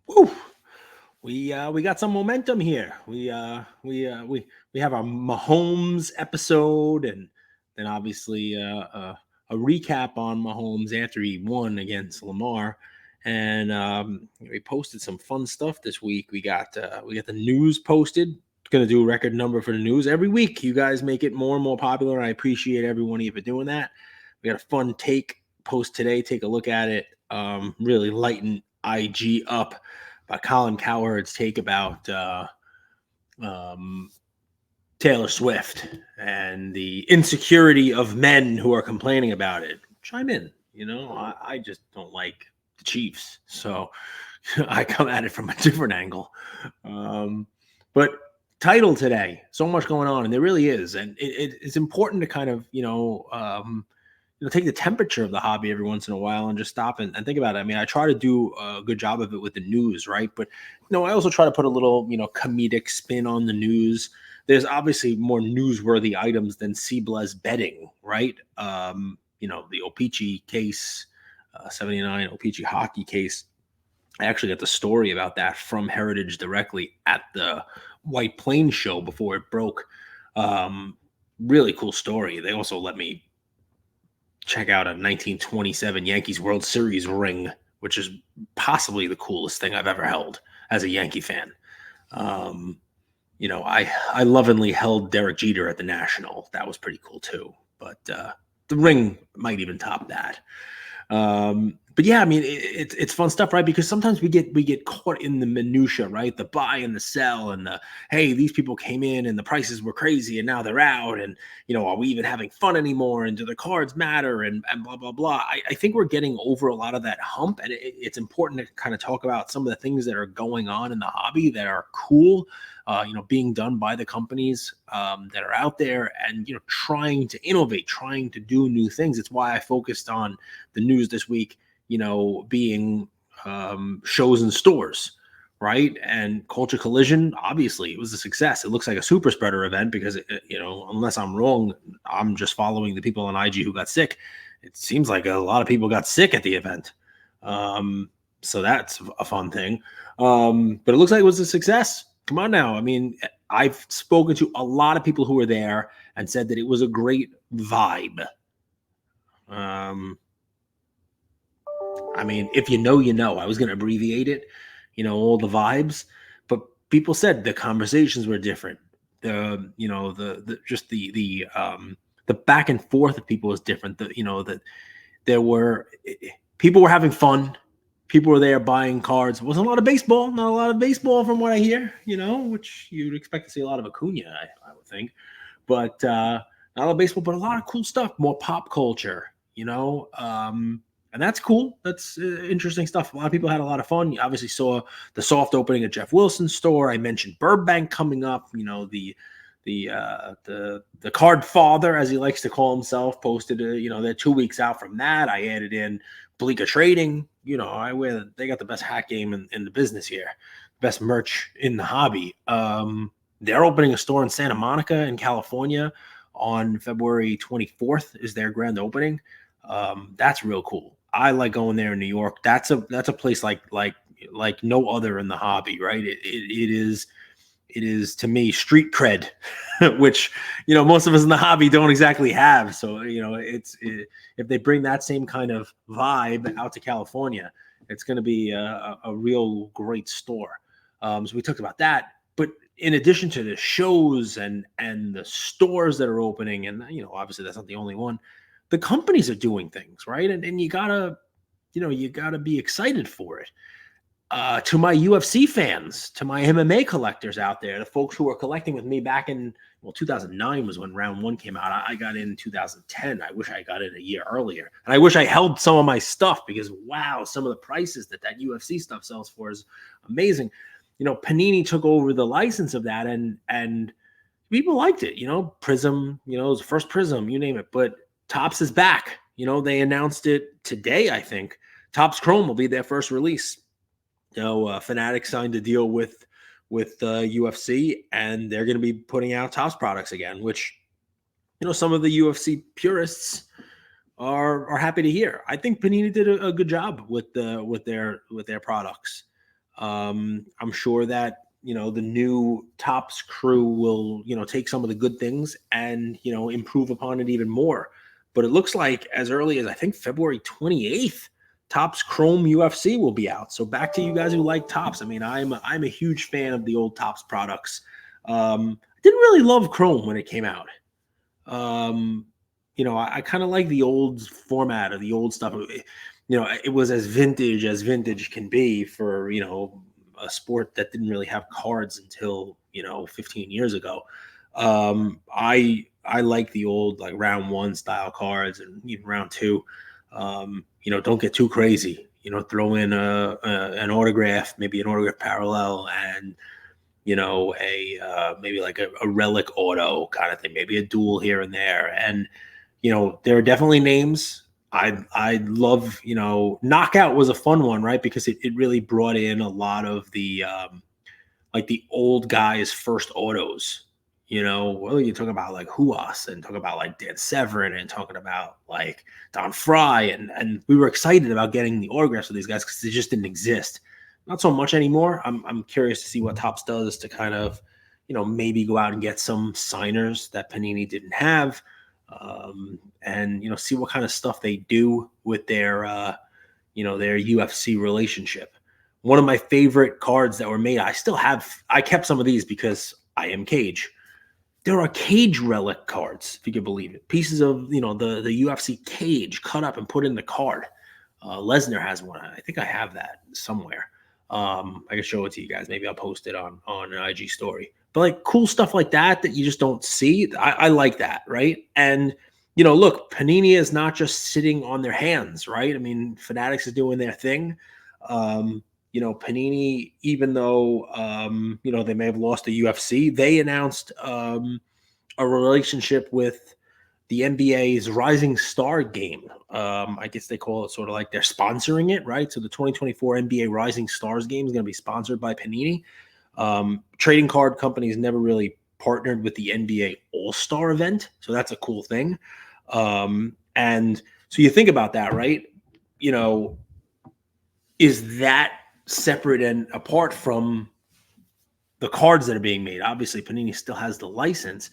Whew. We got some momentum here. We have our Mahomes episode, and then obviously a recap on Mahomes after he won against Lamar. And we posted some fun stuff this week. We got the news posted. Going to do a record number for the news every week. You guys make it more and more popular. I appreciate every one of you for doing that. We got a fun take post today. Take a look at it. Really lighten IG up by Colin Cowherd's take about um, Taylor Swift and the insecurity of men who are complaining about it. Chime in. I just don't like the Chiefs, so I come at it from a different angle. But title today, so much going on, and there really is, and it's important to kind of take the temperature of the hobby every once in a while and just stop and think about it. I mean, I try to do a good job of it with the news, right? But I also try to put a little comedic spin on the news. There's obviously more newsworthy items than Seablez betting, right? The O-Pee-Chee case, 79 O-Pee-Chee hockey case. I actually got the story about that from Heritage directly at the White Plains show before it broke. Really cool story. They also let me check out a 1927 Yankees World Series ring, which is possibly the coolest thing I've ever held as a Yankee fan. I lovingly held Derek Jeter at the National. That was pretty cool too. But the ring might even top that. But yeah, I mean, it's fun stuff, right? Because sometimes we get caught in the minutia, right? The buy and the sell, and the hey, these people came in and the prices were crazy, and now they're out, and are we even having fun anymore? And do the cards matter? And blah blah blah. I think we're getting over a lot of that hump, and it's important to kind of talk about some of the things that are going on in the hobby that are cool. Being done by the companies that are out there, and trying to innovate, trying to do new things. It's why I focused on the news this week, being shows in stores, right? And Culture Collision, obviously, it was a success. It looks like a super spreader event because, unless I'm wrong, I'm just following the people on IG who got sick. It seems like a lot of people got sick at the event. So that's a fun thing. But it looks like it was a success. Come on now. I mean, I've spoken to a lot of people who were there and said that it was a great vibe. I mean, if you know, you know. I was going to abbreviate it, all the vibes, but people said the conversations were different. The back and forth of people was different. That people were having fun. People were there buying cards. Wasn't a lot of baseball. Not a lot of baseball from what I hear, which you'd expect to see a lot of Acuna, I would think. But not a lot of baseball, but a lot of cool stuff, more pop culture, and that's cool. That's interesting stuff. A lot of people had a lot of fun. You obviously saw the soft opening at Jeff Wilson's store. I mentioned Burbank coming up, the card father, as he likes to call himself, posted, they're 2 weeks out from that. I added in Bleecker Trading. They got the best hat game in the business here, best merch in the hobby. They're opening a store in Santa Monica in California on February 24th is their grand opening. That's real cool. I like going there in New York. That's a place like no other in the hobby, right? It is to me street cred, which most of us in the hobby don't exactly have. So if they bring that same kind of vibe out to California, it's going to be a real great store. So we talked about that, but in addition to the shows and the stores that are opening, and obviously that's not the only one, the companies are doing things, right? And you gotta be excited for it. To my UFC fans, to my MMA collectors out there, the folks who were collecting with me back in 2009 was when round one came out. I got in 2010. I wish I got in a year earlier, and I wish I held some of my stuff because wow, some of the prices that UFC stuff sells for is amazing. Panini took over the license of that, and people liked it. Prism, it was the first Prism, you name it, but Topps is back. They announced it today, I think. Topps Chrome will be their first release. Fanatics signed a deal with UFC, and they're going to be putting out Topps products again, which some of the UFC purists are happy to hear. I think Panini did a good job with their products. I'm sure that, the new Topps crew will, take some of the good things and, improve upon it even more. But it looks like as early as I think February 28th, Topps Chrome UFC will be out. So back to you guys who like Topps. I mean, I'm a huge fan of the old Topps products. I didn't really love Chrome when it came out. I kind of like the old format of the old stuff. It was as vintage can be for, a sport that didn't really have cards until, 15 years ago. I like the old like round one style cards and even round two. Don't get too crazy. Throw in an autograph, maybe an autograph parallel, and a maybe like a relic auto kind of thing, maybe a duel here and there. And there are definitely names. I love, Knockout was a fun one, right? Because it really brought in a lot of the like the old guys' first autos. Well, you talk about like Huas and talk about like Dan Severn and talking about like Don Fry, and we were excited about getting the autographs of these guys because they just didn't exist. Not so much anymore. I'm curious to see what Topps does to kind of, maybe go out and get some signers that Panini didn't have, and see what kind of stuff they do with their their UFC relationship. One of my favorite cards that were made, I kept some of these because I am Cage. There are Cage relic cards, if you can believe it. Pieces of, the UFC Cage cut up and put in the card. Lesnar has one. I think I have that somewhere. I can show it to you guys. Maybe I'll post it on an IG story. But like cool stuff like that you just don't see. I like that, right? And look, Panini is not just sitting on their hands, right? I mean, Fanatics is doing their thing. Panini, even though they may have lost the UFC, they announced a relationship with the NBA's Rising Star game. I guess they call it sort of like they're sponsoring it, right? So the 2024 NBA Rising Stars game is going to be sponsored by Panini. Trading card companies never really partnered with the NBA All-Star event, so that's a cool thing. And so you think about that, right? Is that separate and apart from the cards that are being made? Obviously, Panini still has the license,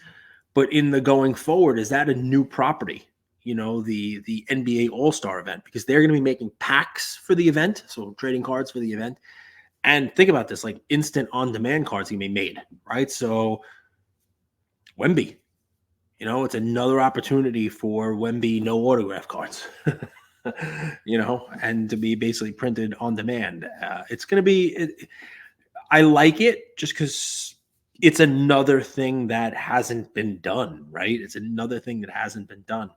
but in the going forward, is that a new property? The NBA All-Star event, because they're going to be making packs for the event, so trading cards for the event. And think about this, like instant on-demand cards can be made, right? So Wemby, it's another opportunity for Wemby no autograph cards, and to be basically printed on demand. It's going to be, I like it just because it's another thing that hasn't been done, right? It's another thing that hasn't been done.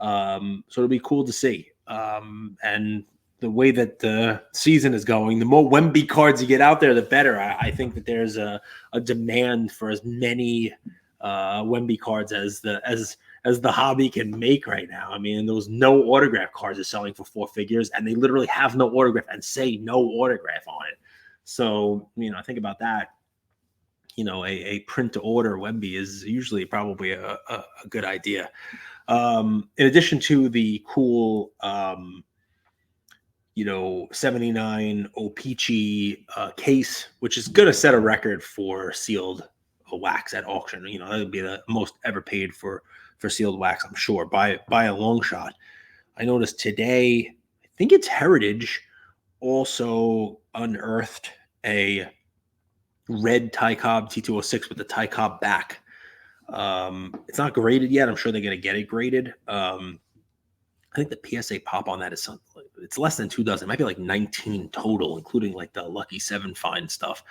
So it'll be cool to see. And the way that the season is going, the more Wemby cards you get out there, the better. I think that there's a demand for as many Wemby cards as the hobby can make right now. I mean, those no autograph cards are selling for 4 figures, and they literally have no autograph and say no autograph on it. So, I think about that. A print to order Wemby is usually probably a good idea. In addition to the cool, 79 O-Pee-Chee case, which is going to set a record for sealed wax at auction. That would be the most ever paid for sealed wax, I'm sure, by a long shot. I noticed today, I think it's Heritage, also unearthed a red Ty Cobb T206 with the Ty Cobb back. It's not graded yet. I'm sure they're going to get it graded. I think the PSA pop on that is something. It's less than 2 dozen. It might be like 19 total, including like the Lucky 7 fine stuff.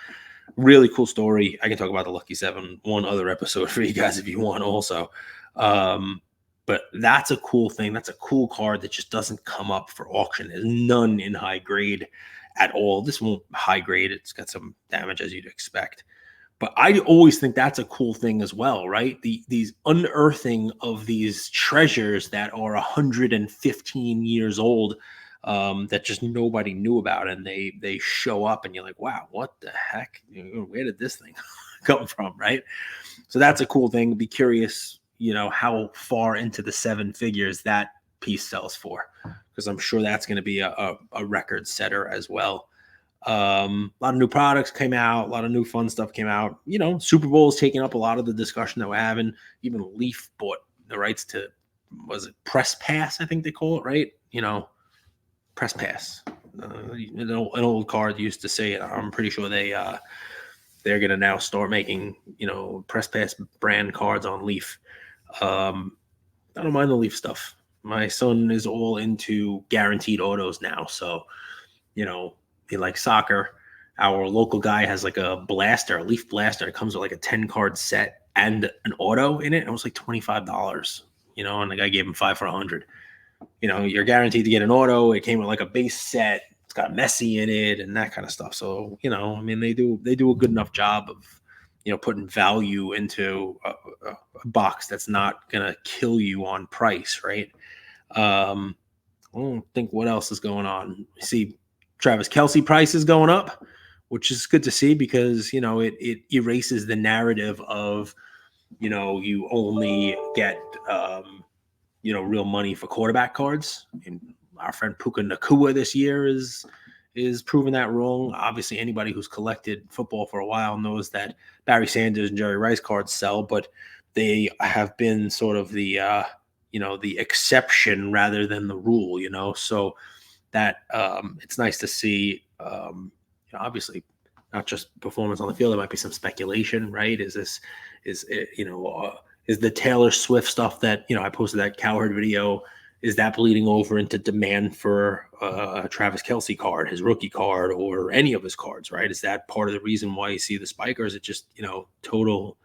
Really cool story. I can talk about the Lucky 7 one other episode for you guys if you want also. But that's a cool thing. That's a cool card that just doesn't come up for auction. There's none in high grade at all. This won't high grade. It's got some damage as you'd expect. But I always think that's a cool thing as well, right? These unearthing of these treasures that are 115 years old, that just nobody knew about, and they show up, and you're like, wow, what the heck? Where did this thing come from, right? So that's a cool thing. Be curious, how far into the 7 figures that piece sells for, because I'm sure that's going to be a record setter as well. A lot of new products came out, a lot of new fun stuff came out. Super Bowl is taking up a lot of the discussion that we're having. Even Leaf bought the rights to, was it Press Pass? I think they call it, right? Press Pass. An old card used to say it. I'm pretty sure they're going to now start making Press Pass brand cards on Leaf. I don't mind the Leaf stuff. My son is all into guaranteed autos now, so he likes soccer. Our local guy has like a Leaf blaster. It comes with like a 10-card set and an auto in it. It was like $25, and the guy gave him 5 for 100. You're guaranteed to get an auto. It came with like a base set. It's got Messi in it and that kind of stuff. So, they do a good enough job of, putting value into a box that's not going to kill you on price, right? I don't think what else is going on. You see Travis Kelce price is going up, which is good to see because, it erases the narrative of, you only get, real money for quarterback cards. And our friend Puka Nacua this year is proving that wrong. Obviously, anybody who's collected football for a while knows that Barry Sanders and Jerry Rice cards sell, but they have been sort of the the exception rather than the rule. So that it's nice to see. Obviously, not just performance on the field. There might be some speculation, right? Is the Taylor Swift stuff that, I posted that Cowherd video, is that bleeding over into demand for a Travis Kelce card, his rookie card, or any of his cards, right? Is that part of the reason why you see the spike, or is it just, total,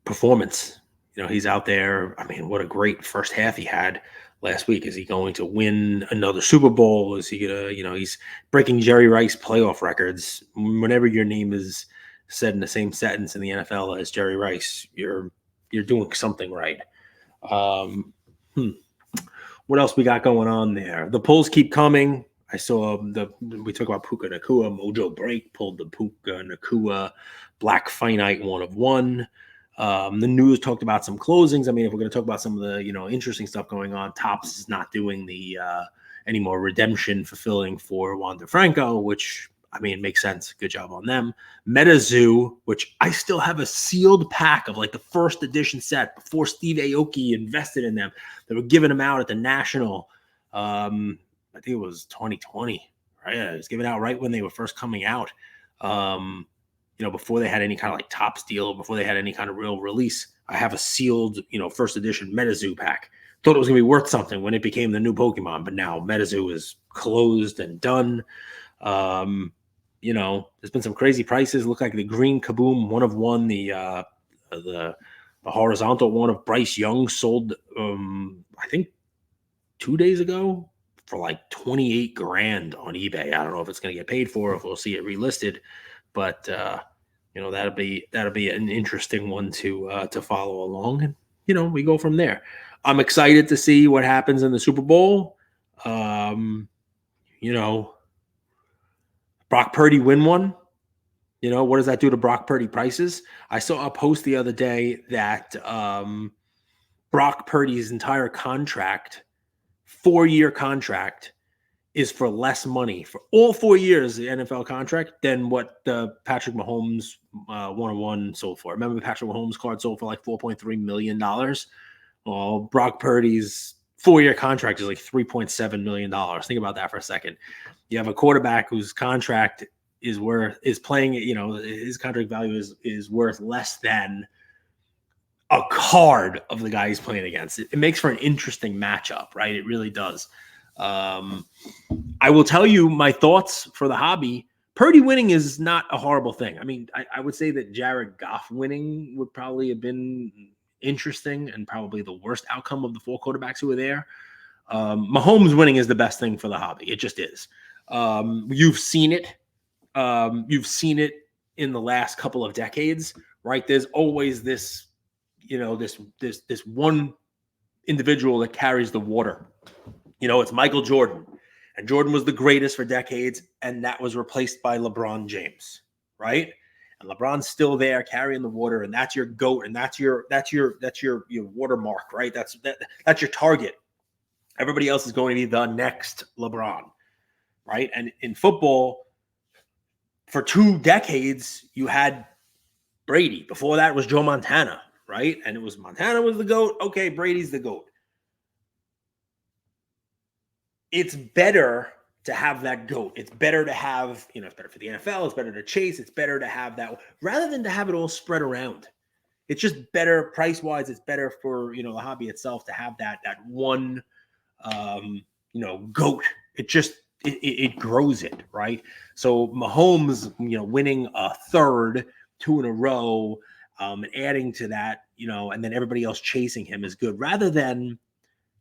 performance? He's out there. I mean, what a great first half he had last week. Is he going to win another Super Bowl? Is he going to, he's breaking Jerry Rice playoff records. Whenever your name is said in the same sentence in the NFL as Jerry Rice, you're doing something right. What else we got going on there? The pulls keep coming. I saw we talk about Puka Nacua. Mojo Break pulled the Puka Nacua Black Finite 1 of 1. The news talked about some closings. I mean, if we're going to talk about some of the interesting stuff going on, Topps is not doing the any more redemption fulfilling for Wander Franco, which, I mean, makes sense. Good job on them. MetaZoo, which I still have a sealed pack of, like, the first edition set before Steve Aoki invested in them. They were giving them out at the National. I think it was 2020, right? It was given out right when they were first coming out. Before they had any kind of like Topps deal, before they had any kind of real release. I have a sealed, first edition MetaZoo pack. Thought it was going to be worth something when it became the new Pokemon, but now MetaZoo is closed and done. There's been some crazy prices. Look like the green Kaboom 1 of 1, the horizontal one of Bryce Young sold, I think 2 days ago for like $28,000 on eBay. I don't know if it's going to get paid for, if we'll see it relisted, but that'll be an interesting one to follow along, and we go from there. I'm excited to see what happens in the Super Bowl. Brock Purdy win one. What does that do to Brock Purdy prices? I saw a post the other day that Brock Purdy's entire contract, 4-year contract, is for less money for all 4 years, the NFL contract, than what the Patrick Mahomes 101 sold for. Remember, the Patrick Mahomes card sold for like $4.3 million? Well, Brock Purdy's 4-year contract is like $3.7 million. Think about that for a second. You have a quarterback whose contract is playing, his contract value is worth less than a card of the guy he's playing against. It makes for an interesting matchup, right? It really does. I will tell you my thoughts for the hobby. Purdy winning is not a horrible thing. I mean, I would say that Jared Goff winning would probably have been interesting and probably the worst outcome of the 4 quarterbacks who were there. Mahomes winning is the best thing for the hobby. It just is. You've seen it. You've seen it in the last couple of decades, right? There's always this, this one individual that carries the water. It's Michael Jordan, and Jordan was the greatest for decades, and that was replaced by LeBron James, right? And LeBron's still there carrying the water, and that's your GOAT, and that's your watermark, right? That's your target. Everybody else is going to be the next LeBron. right? And in football, for 2 decades, you had Brady. Before that was Joe Montana, right? And it was Montana was the GOAT. Okay, Brady's the GOAT. It's better to have that GOAT. It's better to have, it's better for the NFL. It's better to chase. It's better to have that rather than to have it all spread around. It's just better price-wise. It's better for, the hobby itself to have that one, GOAT. It grows it, right? So Mahomes, winning a third, 2 in a row, and adding to that, and then everybody else chasing him is good rather than,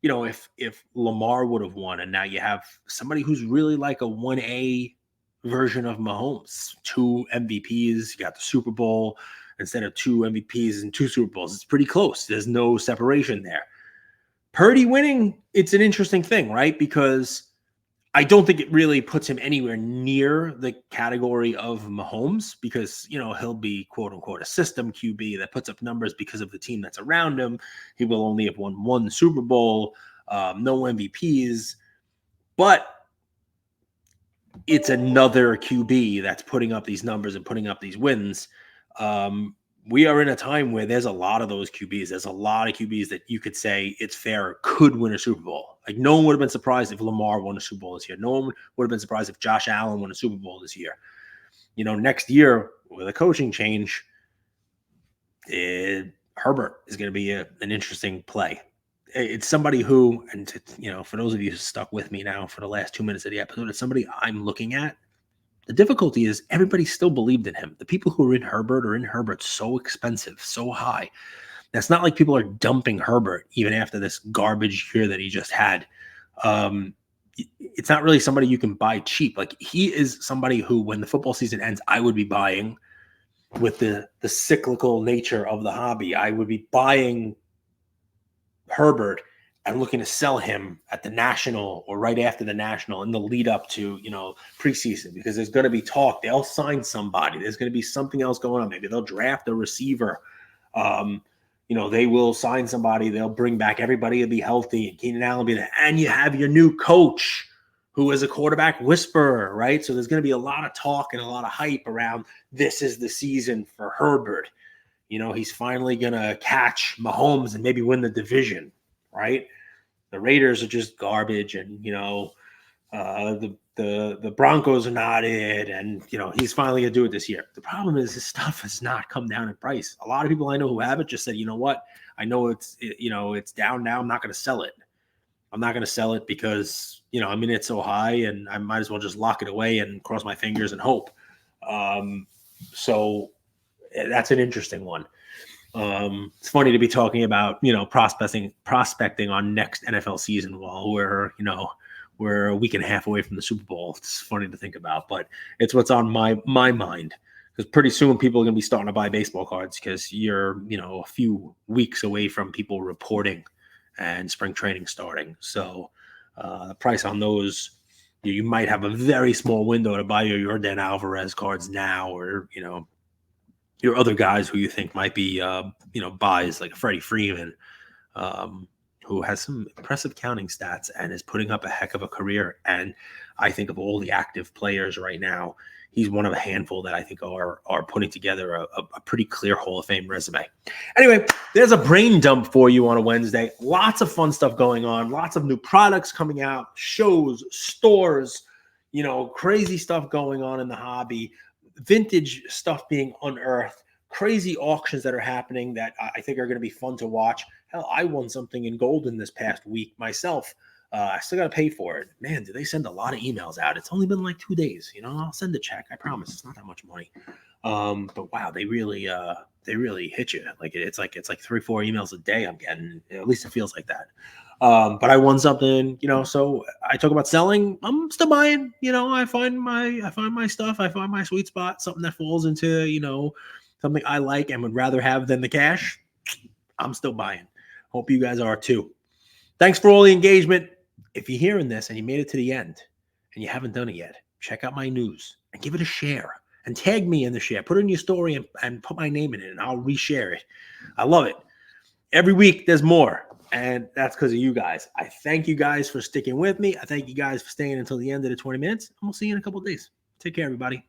if Lamar would have won and now you have somebody who's really like a 1A version of Mahomes, 2 MVPs, you got the Super Bowl instead of 2 MVPs and 2 Super Bowls. It's pretty close. There's no separation there. Purdy winning, it's an interesting thing, right? Because I don't think it really puts him anywhere near the category of Mahomes because, he'll be quote unquote a system QB that puts up numbers because of the team that's around him. He will only have won 1 Super Bowl, no MVPs, but it's another QB that's putting up these numbers and putting up these wins. We are in a time where there's a lot of those QBs. There's a lot of QBs that you could say it's fair could win a Super Bowl. Like no one would have been surprised if Lamar won a Super Bowl this year. No one would have been surprised if Josh Allen won a Super Bowl this year. Next year with a coaching change, Herbert is going to be an interesting play. It's somebody who, and for those of you who stuck with me now for the last 2 minutes of the episode, it's somebody I'm looking at. The difficulty is everybody still believed in him. The people who are in Herbert so expensive, so high. That's not like people are dumping Herbert even after this garbage year that he just had. It's not really somebody you can buy cheap. Like he is somebody who, when the football season ends, I would be buying with the cyclical nature of the hobby. I would be buying Herbert and looking to sell him at the National or right after the National in the lead up to, preseason, because there's going to be talk. They'll sign somebody. There's going to be something else going on. Maybe they'll draft a receiver. They will sign somebody. They'll bring back everybody will be healthy. And Keenan Allen will be there. And you have your new coach who is a quarterback whisperer, right? So there's going to be a lot of talk and a lot of hype around this is the season for Herbert. He's finally going to catch Mahomes and maybe win the division, right? The Raiders are just garbage, and the Broncos are not it, and he's finally gonna do it this year. The problem is his stuff has not come down in price. A lot of people I know who have it just said, you know what? I know it's down now. I'm not gonna sell it. I'm not gonna sell it because I'm in it so high, and I might as well just lock it away and cross my fingers and hope. So that's an interesting one. It's funny to be talking about, prospecting on next NFL season while we're a week and a half away from the Super Bowl. It's funny to think about, but it's what's on my mind because pretty soon people are going to be starting to buy baseball cards because you're, a few weeks away from people reporting and spring training starting. So the price on those, you might have a very small window to buy your Yordan Alvarez cards now, or, your other guys who you think might be, buys like Freddie Freeman, who has some impressive counting stats and is putting up a heck of a career. And I think of all the active players right now, he's one of a handful that I think are putting together a pretty clear Hall of Fame resume. Anyway, there's a brain dump for you on a Wednesday. Lots of fun stuff going on. Lots of new products coming out, shows, stores, crazy stuff going on in the hobby. Vintage stuff being unearthed, crazy auctions that are happening that I think are going to be fun to watch. Hell, I won something in Golden this past week myself. I still got to pay for it. Man, do they send a lot of emails out? It's only been like 2 days. I'll send a check. I promise. It's not that much money. But wow, they really hit you. Like it's like 3-4 emails a day I'm getting. At least it feels like that. But I won something, so I talk about selling. I'm still buying, I find my stuff. I find my sweet spot, something that falls into, something I like and would rather have than the cash. I'm still buying. Hope you guys are too. Thanks for all the engagement. If you're hearing this and you made it to the end and you haven't done it yet, check out my news and give it a share and tag me in the share. Put it in your story and put my name in it and I'll reshare it. I love it. Every week there's more. And that's because of you guys. I thank you guys for sticking with me. I thank you guys for staying until the end of the 20 minutes. And we'll see you in a couple of days. Take care, everybody.